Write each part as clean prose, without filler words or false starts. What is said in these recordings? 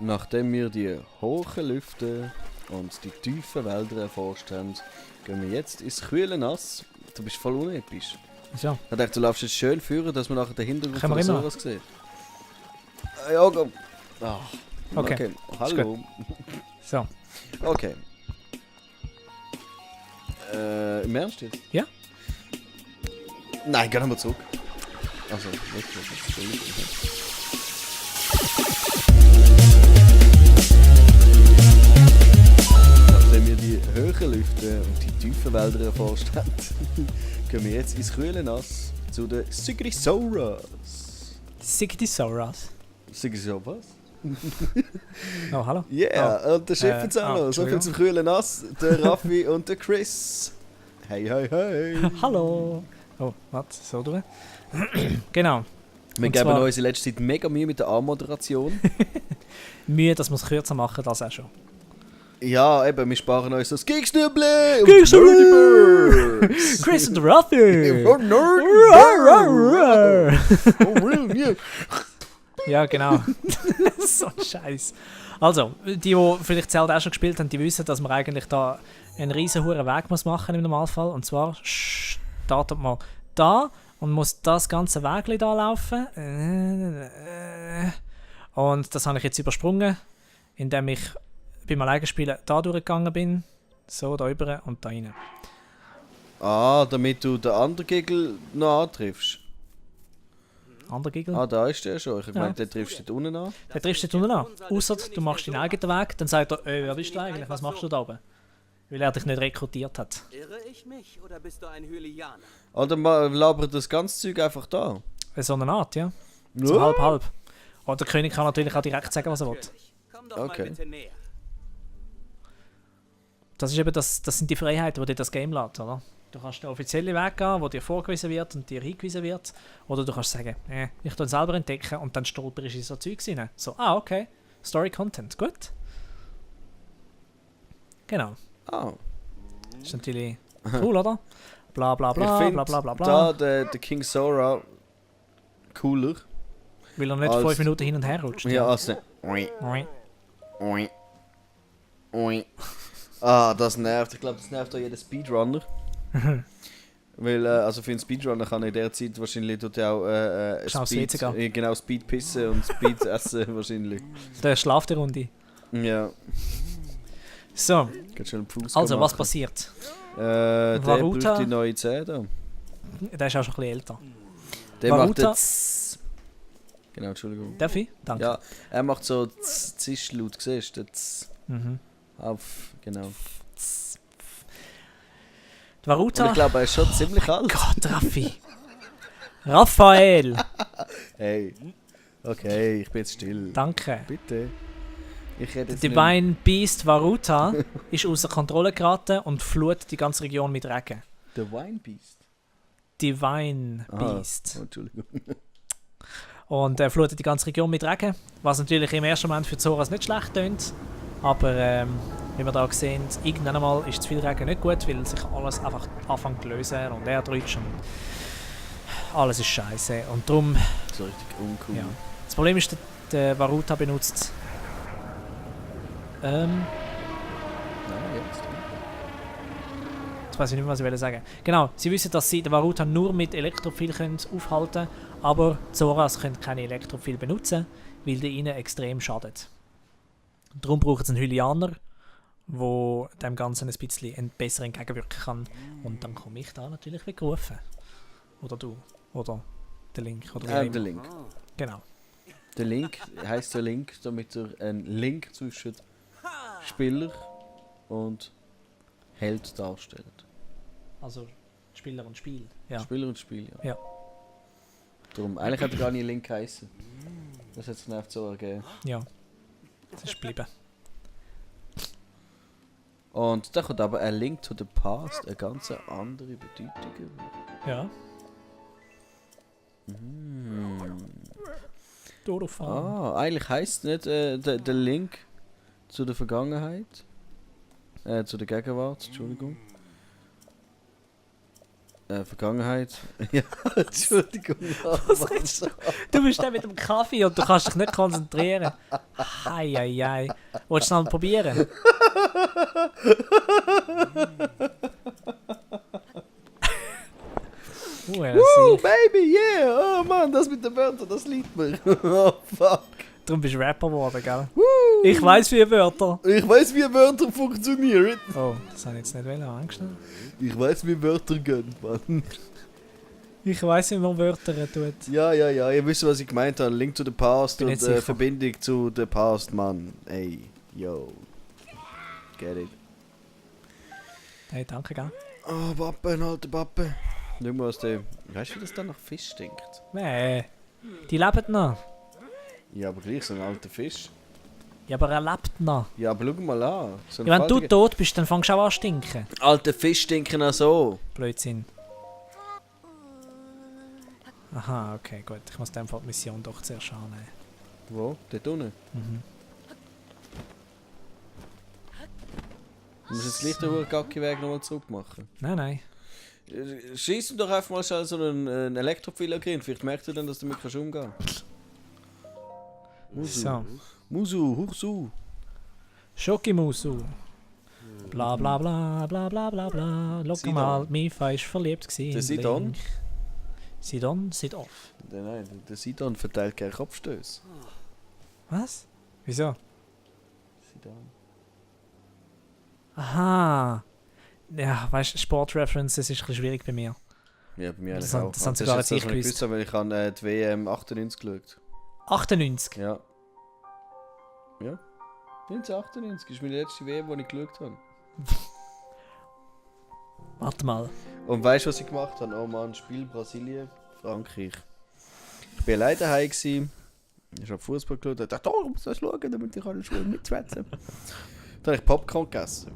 nachdem wir die hohen Lüfte und die tiefen Wälder erforscht haben, gehen wir jetzt ins kühle Nass. Du bist voll unepisch. So. Ich dachte, du laufst jetzt schön führen, dass man nachher den Hintergrund Können von wir der immer Soras sieht. Ja, komm. Ah, Okay. Hallo. So. Okay. Im Ernst jetzt? Ja. Nein, geh nochmal zurück. Also, wirklich. Nachdem wir die hohen Lüfte und die tiefen Wälder erforscht haben, gehen wir jetzt ins kühle Nass zu den Sigrisoras. Sigdisaurus. Sigrisoras? Oh, hallo. Yeah, und der Chef jetzt auch noch. So viel zum kühlen Nass. Der Raffi und der Chris. Hey, hey, hey. Hallo. Oh, warte, so durch. Genau. Wir Und geben zwar- uns in letzter Zeit mega Mühe mit der Anmoderation. Mühe, dass wir es kürzer machen, das auch schon. Ja, eben, wir sparen uns das Geeksnüble und Geeksnüble! Nerdy Birds. Chris und Raffi! Oh, Nerdy Birds. Oh, really? Yeah. Ja, genau. So ein Scheiß. Also, die vielleicht Zelda auch schon gespielt haben, die wissen, dass man eigentlich da einen riesen hohen Weg muss machen im Normalfall. Und zwar startet man da und muss das ganze Weg da laufen. Und das habe ich jetzt übersprungen, indem ich beim Alleinspielen da durchgegangen bin. So, da rüber und da rein. Ah, damit du den anderen Gegel noch antriffst. Andere Giggle. Ah, da ist der schon. Ich habe Ja. gemeint, den triffst du dort unten an. Der triffst du unten an. Ausser du machst deinen eigenen Weg, dann sagt er, wer bist du eigentlich? Was machst du da oben? Weil er dich nicht rekrutiert hat. Irre ich mich oder bist du ein Hylianer? Oder labert das ganze Zeug einfach da. So eine Art, ja. So halb. Und der König kann natürlich auch direkt sagen, was er will. Natürlich. Komm doch Okay. mal bitte näher. Das ist eben das sind die Freiheiten, die dir das Game lässt, oder? Du kannst den offiziellen Weg gehen, wo dir vorgewiesen wird und dir hingewiesen wird. Oder du kannst sagen, ich tue selber entdecken und dann stolperst du in so Zeugs rein. So, okay. Story Content, gut. Genau. Ah. Das ist natürlich cool, oder? Bla bla Ich bla, finde bla bla bla bla. da der King Sora cooler. Weil er nicht als- 5 Minuten hin und her rutscht. Ja, also. Oi. Oi. Oi. Ah, das nervt. Ich glaube, das nervt auch jeden Speedrunner. Weil, also für einen Speedrunner kann er in der Zeit wahrscheinlich tut er auch Schnell aufs WC gehen. genau, Speed pissen und Speed essen wahrscheinlich. Der schlaft die Runde. Ja, So, geht schon einen Fuß also was machen. passiert? Der Varuta- braucht die neue Zähne da. Der ist auch schon ein bisschen älter. Der macht Varuta- jetzt. Genau, Entschuldigung. Darf ich? Danke. Ja, er macht so Zischlaut, siehst du? Mhm. Auf, genau. Die Und Varuta. ich glaube, er ist schon ziemlich alt. Gott, Raffi. Raphael. Hey. Okay, ich bin jetzt still. Danke. Bitte. Ich rede Der jetzt Divine Beast Varuta ist außer Kontrolle geraten und flutet die ganze Region mit Regen. nicht. The Wine Beast. Divine Ah, Beast. Oh, Entschuldigung. Und er flutet die ganze Region mit Regen, was natürlich im ersten Moment für Zoras nicht schlecht tönt. Aber wie wir da sehen, irgendwann einmal ist zu viel Regen nicht gut, weil sich alles einfach anfängt zu lösen und er rutscht und alles ist scheiße. Und darum, So richtig uncool. ja. Das Problem ist, der Varuta benutzt Nein, jetzt. jetzt weiß ich nicht mehr, was ich sagen wollte. Genau, sie wissen, dass sie den Varuta nur mit Elektrophil können aufhalten können, aber Zoras können keine Elektrophil benutzen, weil der ihnen extrem schadet. Darum brauchen sie einen Hylianer, der dem Ganzen ein bisschen besser entgegenwirken kann. Und dann komme ich da natürlich weggerufen. Oder du. Oder der Link. Oder wer Der immer. Link. Genau. Der Link heisst der Link, damit er einen Link zwischen Spieler und Held darstellt. Also Spieler und Spiel. Ja. Spieler und Spiel, ja. Ja. Darum, eigentlich hätte er gar nicht Link geheißen. Das hat es nervt so ergeben. Ja. Das ist geblieben. Und da kommt aber ein Link to the Past, eine ganz andere Bedeutung. Ja. Durchfahren. Ah, eigentlich heisst nicht der Link zu der Vergangenheit. Zu der Gegenwart, Entschuldigung. Vergangenheit. Ja, Entschuldigung. Was redest du? Du bist der mit dem Kaffee und du kannst dich nicht konzentrieren. Hei. Willst du es noch probieren? Woo, Baby, yeah! Oh Mann, das mit den Wörtern, das liegt mir. Oh fuck. Darum bist du Rapper geworden, gell? Woo. Ich weiss wie Wörter. Ich weiss, wie Wörter funktionieren. Oh, das habe ich jetzt nicht Angst. Ich weiss, wie Wörter gehen, Mann. Ich weiss, wie man Wörter tut. Ja, ihr wisst, was ich gemeint habe. Link to the Past Bin und nicht sicher. Verbindung zu the Past, Mann. Ey, yo. Get it. Hey, danke, gell? Oh, Pappe, ein alter Pappe. Schau mal, was der... Weißt du, wie das dann nach Fisch stinkt? Nee, die leben noch. Ja, aber gleich so ein alter Fisch. Ja, aber er lebt noch. Ja, aber schau mal an. So ein Ja, wenn du faltiger- tot bist, dann fängst du auch an zu stinken. Alte Fisch stinken auch so. Blödsinn. Aha, okay, gut. Ich muss dann die Mission doch zuerst annehmen. Wo? Dort unten? Mhm. Du musst jetzt gleich den Hurgacki-Weg nochmal zurück machen. Nein. Schieß ihm doch einfach mal schnell so einen Elektropfeil rein. Vielleicht merkt er dann, dass du damit kannst umgehen kannst. So. Musu, Hursu. Schokimusu. Bla bla bla bla bla bla bla. Schau Sidon. mal, Mifa ist verliebt gewesen. Der in Sidon? Blink. Sidon? Sid-off. Nein, der Sidon verteilt keine Kopfstöße. Was? Wieso? Sidon. Aha. Ja, weißt du, Sportreferences ist ein bisschen schwierig bei mir. Ja, bei mir Das eigentlich haben- auch. das haben Aber sogar ist jetzt ich das, was ich gewusst. gewusst habe, weil ich habe die WM 98 geschaut. 98. Ja. Ja. 1998 ist meine letzte WM, die ich geschaut habe. Warte mal. Und weißt du, was ich gemacht habe? Oh Mann, Spiel Brasilien, Frankreich. Ich war alleine daheim gewesen. Ich habe Fußball geschaut und dachte, oh, ich muss das schauen, damit ich alle Schuhe mitschwätzen. Dann habe ich Popcorn gegessen.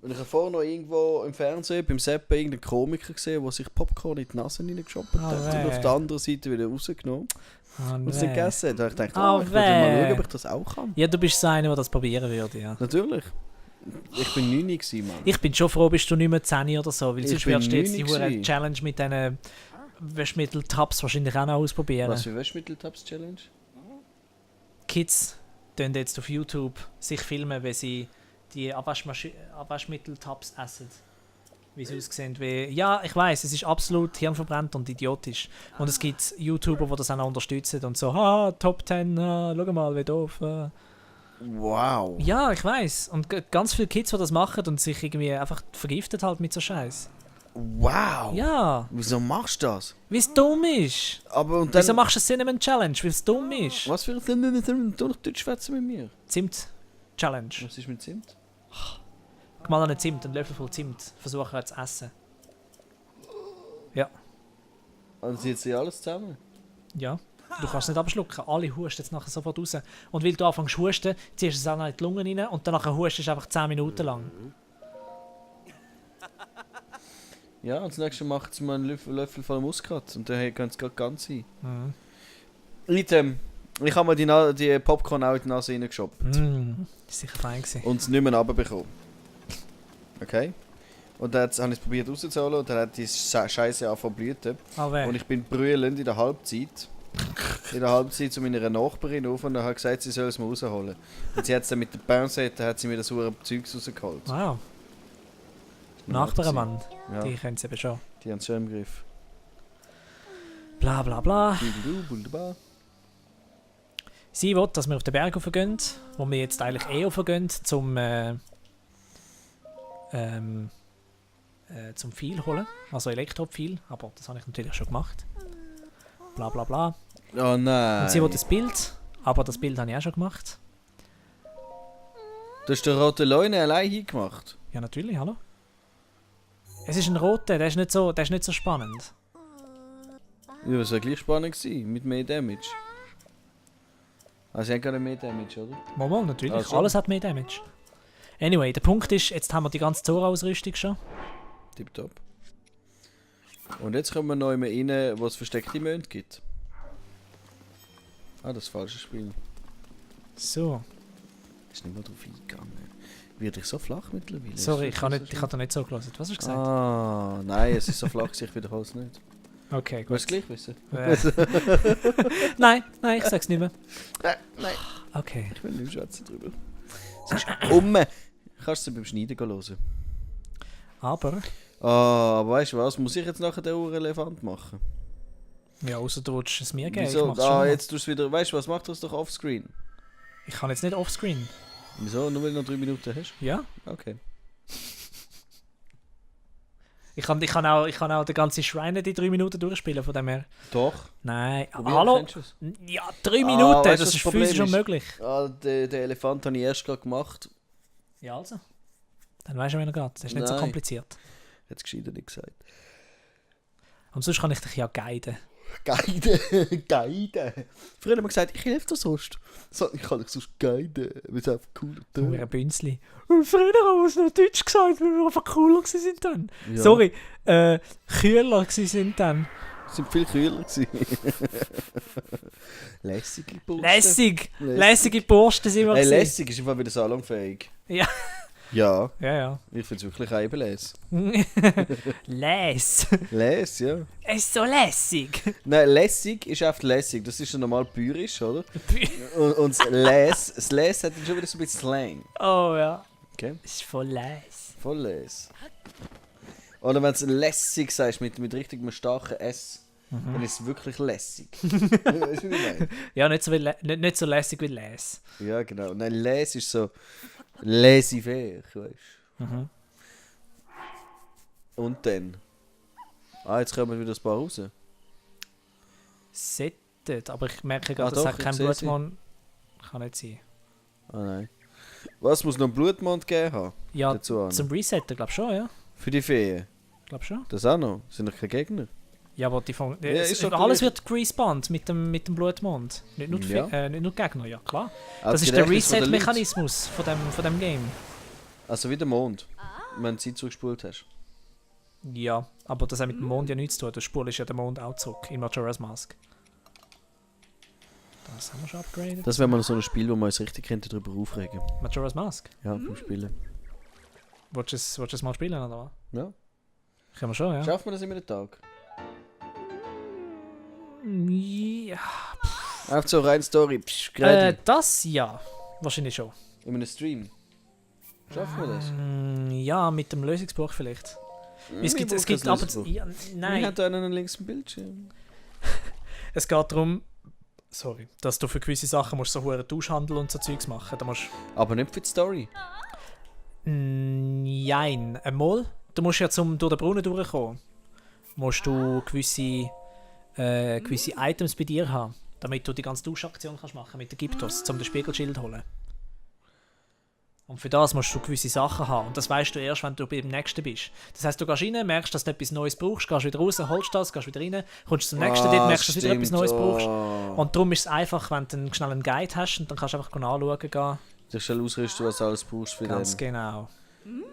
Und ich habe vorher noch irgendwo im Fernsehen beim Seppen irgendeinen Komiker gesehen, der sich Popcorn in die Nase reingeschoppt hat und weh. auf der anderen Seite wieder rausgenommen Oh, und es nicht gegessen hat. Da habe ich gedacht, Oh, ich wollte mal weh. schauen, ob ich das auch kann. Ja, du bist so einer, der das probieren würde, ja. Natürlich. Ich bin 9 gewesen, Mann. Ich bin schon froh, bist du nicht mehr 10 oder so, weil Ich sonst bin wirst du jetzt die 9 hure gewesen. Challenge mit diesen Waschmittel-Tabs wahrscheinlich auch noch ausprobieren. Was für Waschmittel-Tabs-Challenge? Kids tun jetzt auf YouTube sich filmen, wie sie die Abwaschmittel-Tabs essen. Wie sie aussehen. Wie ja, ich weiß, es ist absolut hirnverbrannt und idiotisch. Und es gibt YouTuber, die das auch noch unterstützen und so, Top 10, schau mal, wie doof. Wow. Ja, ich weiß. Und ganz viele Kids, die das machen und sich irgendwie einfach vergiftet halt mit so Scheiß. Wow. Ja, Wieso machst du das? weil es dumm ist. Aber und dann... Wieso machst du eine Cinnamon Challenge? Weil es dumm ist. Was für ein Deutsch schwätzen mit mir? Zimt Challenge. Was ist mit Zimt? Mal einen Zimt, einen Löffel voll Zimt versuchen zu essen. Ja. Also sie jetzt alles zusammen? Ja. Du kannst es nicht abschlucken. Alle husten jetzt nachher sofort raus. Und weil du anfängst zu husten, ziehst du es auch noch in die Lungen rein und danach hustest du einfach 10 Minuten lang. Ja, und das nächste Mal macht es mal einen Löffel voll Muskat und dann kann es gerade ganz sein. Mhm. Item. Ich habe mir die Popcorn auch in die Nase reingeschoppt Ist sicher fein gewesen. und es nicht mehr runterbekommen. Okay? Und dann habe ich es probiert rauszuholen und dann hat die Scheiße angefangen zu blüten. Ah, weh. Und ich bin brüllend in der Halbzeit. In der Halbzeit zu meiner Nachbarin auf und hat gesagt, sie soll es mal rausholen. Und sie hat es dann mit der Bouncette, hat sie mir das hure Zeugs rausgeholt. Wow. Nachbarn, Mann. Ja, Die können es eben schon. die haben es schon im Griff. Bla bla bla. Wunderbar. Sie will, dass wir auf den Berg raufgehen, wo wir jetzt eigentlich raufgehen, zum Pfeil holen. Also Elektropfeil, aber das habe ich natürlich schon gemacht. Bla bla bla. Oh nein. Und sie will das Bild, aber das Bild habe ich auch schon gemacht. Du hast den roten Leune allein hingemacht. Ja, natürlich, hallo. Es ist ein roter, der ist nicht so spannend. Ja, das war gleich spannend gewesen, mit mehr Damage. Also sie haben gar nicht mehr Damage, oder? Mal, natürlich. Also. Alles hat mehr Damage. Anyway, der Punkt ist, jetzt haben wir die ganze Zora-Ausrüstung schon. Tipptopp. Und jetzt kommen wir noch immer rein, wo es versteckte Mönche gibt. Ah, das falsche Spiel. So. Ist nicht mal drauf eingegangen. Wird ich so flach mittlerweile? Sorry, Ist ich das habe so schlimm? nicht zugelassen. Was hast du gesagt? Ah, nein, es ist so flach, ich wiederhole es nicht. Okay, Du gut. willst es gleich wissen? Nein, ich sag's nicht mehr. Nein, Okay. ich will nicht schwätzen drüber. Es ist Kannst du es beim Schneiden hören. Aber, Ah, aber weißt du was? Muss ich jetzt nachher den Elefant machen? ja, außer du willst es mir geben. Ich Wieso? mach's schon mal. Jetzt tust du wieder. Weißt du was? Mach das doch offscreen. Ich kann jetzt nicht offscreen. Wieso? Nur weil du noch 3 Minuten hast? Ja? Okay. Ich kann auch den ganzen Shrine die 3 Minuten durchspielen, von dem her. Doch. Nein. Probier, Hallo? kennst du es? Ja, 3 Minuten, weißt du, das was ist das Problem physisch ist? unmöglich. Ah, den Elefant habe ich erst gerade gemacht. Ja, also. Dann weißt du, wie er geht. Das ist nicht so Nein. kompliziert. Hat es gescheiter nicht gesagt. Und sonst kann ich dich ja guiden. Guiden. Früher haben wir gesagt, ich helfe dir sonst. So, ich kann dich sonst guiden. Wir sind einfach cool. Nur ein Bünzli. Früher haben wir es noch Deutsch gesagt, weil wir einfach cooler waren dann. Ja. Sorry, kühler waren dann. Sind viel kühler gewesen. Lässige Burschen. Lässige Borsten sind wir Hey, gewesen. lässig ist einfach wieder salonfähig. Ja. Ja, Ja. ich finde es wirklich eben lässig. Läss. Läss, ja. Es ist so lässig. Nein, lässig ist einfach lässig. Das ist ja normal bayerisch, oder? Und das Läss hat dann schon wieder so ein bisschen Slang. Oh ja. Okay? Es ist voll läss. Voll Läss. Oder wenn du lässig sagst, mit richtigem starken S, dann ist es wirklich lässig. Weißt du, was ich meine? Ja, nicht so lässig wie Läss. Ja, genau. Nein, Läss ist so laissez-faire, weißt du. Mhm. Und dann? Ah, jetzt kommen wieder ein paar raus. Settet, aber ich merke gerade, Ah, das doch, hat kein ich sehe sie. Blutmond. Kann nicht sein. Ah, nein. Was, muss noch einen Blutmond geben haben? Ja, Dazu an? zum Resetten, glaub schon, ja. Für die Feen? Glaub schon. Das auch noch? Sind doch keine Gegner? Ja, aber ist doch alles gleich. wird respawned mit dem Blutmond. Nicht nur, Ja. nicht nur die Gegner, ja klar. Ah, Das ist der Reset-Mechanismus von dem Game. Also wie der Mond, wenn du Zeit zurückgespult hast. Ja, aber das hat mit dem Mond ja nichts zu tun. Du spulst ja den Mond auch zurück in Majora's Mask. Das haben wir schon upgraded. Das wäre mal so ein Spiel, wo wir uns richtig darüber aufregen. Majora's Mask. Ja, beim Spielen. Willst du es mal spielen, oder was? Ja. Können wir schon, ja. Schaffen wir das in einem Tag? Ja. Einfach so rein Story. Gerade Das ja. Wahrscheinlich schon. in einem Stream. Schaffen wir das? Ja, mit dem Lösungsbuch vielleicht. Es gibt brauchen aber... das Lösungsbuch. Ja, Wir nein. haben da einen links im Bildschirm. Es geht darum... Sorry. Dass du für gewisse Sachen musst so hohen Tauschhandel und so Zeugs machen. Da musst... Aber nicht für die Story. Nein. Einmal. Du musst ja durch den Brunnen durchkommen. Musst du gewisse Items bei dir haben. Damit du die ganze Tauschaktion kannst machen mit Ägyptos, um den Spiegelschild zu holen. Und für das musst du gewisse Sachen haben. Und das weißt du erst, wenn du beim nächsten bist. Das heisst, du gehst rein, merkst, dass du etwas Neues brauchst, gehst wieder raus, holst das, gehst wieder rein, kommst zum nächsten, dort merkst, dass du wieder etwas Neues brauchst. Und darum ist es einfach, wenn du schnell einen Guide hast und dann kannst du einfach anschauen gehen. Du schnell ausrüsten, was du alles brauchst für Ganz den. genau.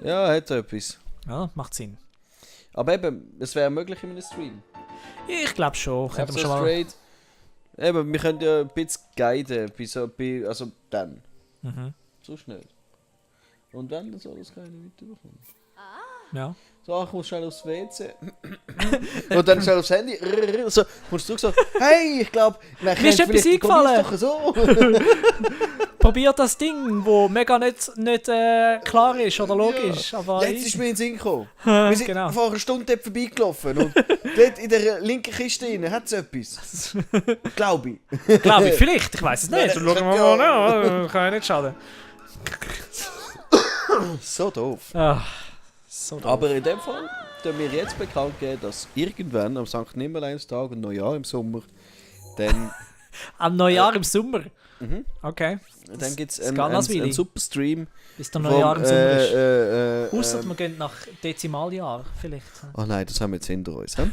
Ja, hat etwas. Ja, macht Sinn. Aber eben, es wäre möglich in einem Stream. Ich glaube schon. Könnten Einfach wir so schon mal... straight. Eben, wir können ja ein bisschen guiden, also dann. Mhm. So schnell. Und dann soll das keiner weiterbekommen. Ja. So, ich muss schnell aufs WC. Und dann schnell aufs Handy. So, kommst du zurück so, hey, ich glaube, Mir ist etwas eingefallen. Doch so. Probier das Ding, wo mega nicht klar ist oder logisch. Aber Jetzt ist mir in den Sinn gekommen. Wir sind genau. vor einer Stunde dort vorbeigelaufen und dort in der linken Kiste drin hat es etwas. Glaube ich. Glaube ich, vielleicht, ich weiß es nicht. Ja, Schauen wir ja. mal an, kann ja nicht schaden. So doof. Ah, so doof. Aber in dem Fall tun wir jetzt bekannt geben, dass irgendwann am St. Nimmerleinstag und Neujahr im Sommer, dann Am Neujahr im Sommer? Mhm. Okay. dann gibt es es geht noch ein Weile. einen super Stream. Bis der Neujahr im Sommer ist. Ausser Ausser wir gehen nach Dezimaljahr, vielleicht. Oh nein, das haben wir jetzt hinter uns. He?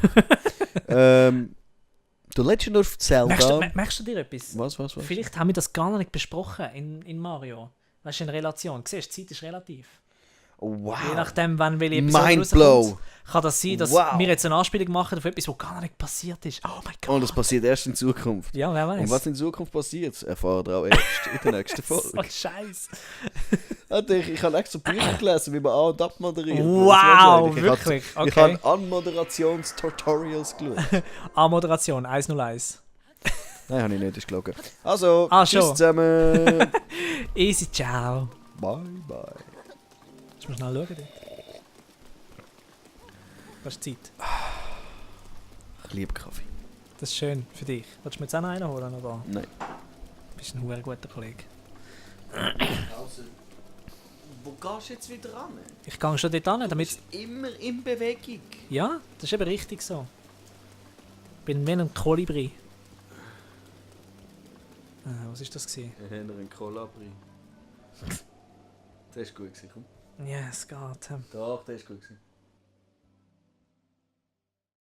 The Legend of Zelda. Merkst du dir etwas? Was? Vielleicht haben wir das gar nicht besprochen in Mario. Weißt du, in Relation. Siehst du, die Zeit ist relativ. Wow. Je nachdem, wann welche Episode Mindblow. rauskommt, kann das sein, dass Wow. wir jetzt eine Anspielung machen auf etwas, was gar nicht passiert ist. Oh mein Gott. Und das passiert erst in Zukunft. Ja, wer weiß. Und was in Zukunft passiert, erfahrt ihr auch erst in der nächsten so Folge. Scheiß. Ich habe extra Bücher gelesen, wie man an- und abmoderiert. Wow, Ich wirklich? Ich Okay. habe Anmoderations-Tutorials geschaut. A-Moderation, 101. Nein, habe ich nicht, ist gelogen. Also, Ah, tschüss schon. zusammen. Easy, ciao. Bye, bye. Lass mal schnell schauen. Dort. Du hast Zeit. Ich liebe Kaffee. Das ist schön für dich. Willst du mir jetzt auch noch einen holen? Oder? Nein. Du bist ein sehr guter Kollege. Also, wo gehst du jetzt wieder ran? Ich gehe schon dort hin, damit... Immer in Bewegung. Ja, das ist eben richtig so. Ich bin wie ein Kolibri. Was war das? Gewesen? Ich habe einen Kolabri. Das ist gut gewesen, komm. Ja, es geht. Doch, das ist gut gewesen.